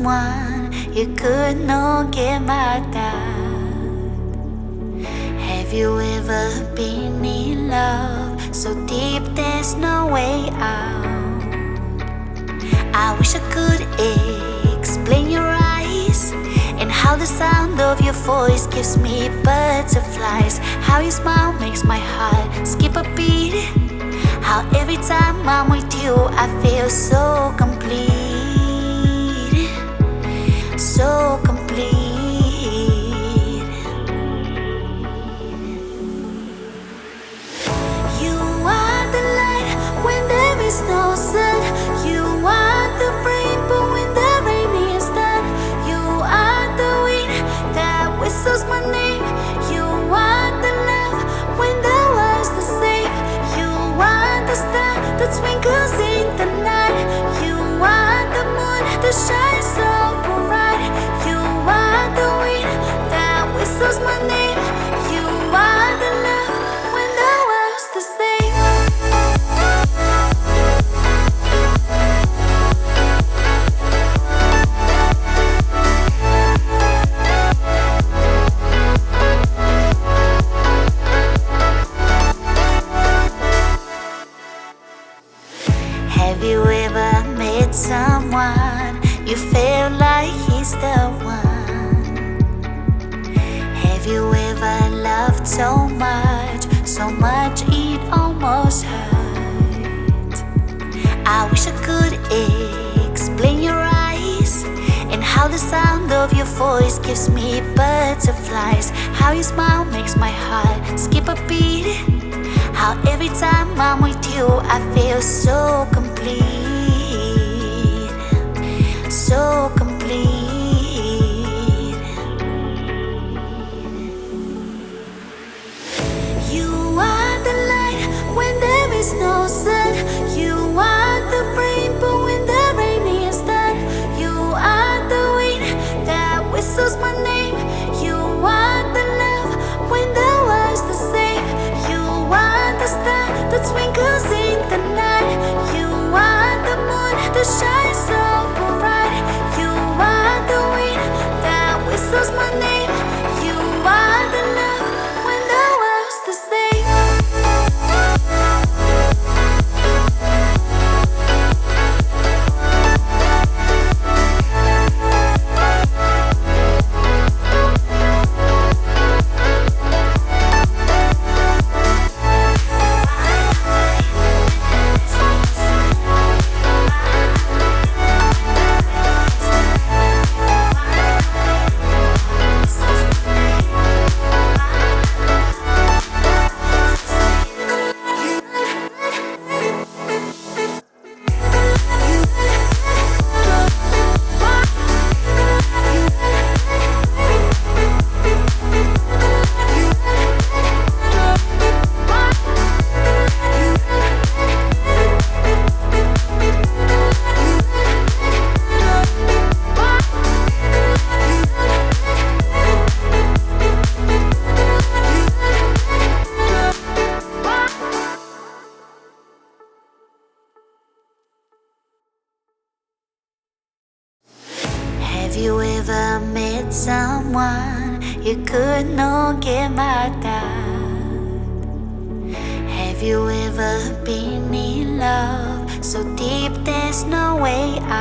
someone you could not get mad at? Have you ever been in love so deep there's no way out? I wish I could explain your eyes and how the sound of your voice gives me butterflies. How your smile makes my heart skip a beat. How every time I'm with you I feel so complete. So complete. You are the light when there is no sun. You are the rainbow when the rain is done. You are the wind that whistles my name. You are the love when the world's the same. You are the star that twinkles in the night. You are the moon that shines so bright. You are the wind that whistles my name. You are the love when the world's the same. Have you ever met someone you feel like he's the one? Have you ever loved so much it almost hurt? I wish I could explain your eyes and how the sound of your voice gives me butterflies. How your smile makes my heart skip a beat. How every time I'm with you I feel so complete. So complete. You are the light when there is no sun. You are the rainbow when the rain is done. You are the wind that whistles my name. You are the love when the world's the same. You are the star that twinkles in the night. You are the moon that shines so bright. You are the wind that whistles my name. You are the love when the world's the same. Have you ever met someone you could not get mad at? Have you ever been in love so deep there's no way out?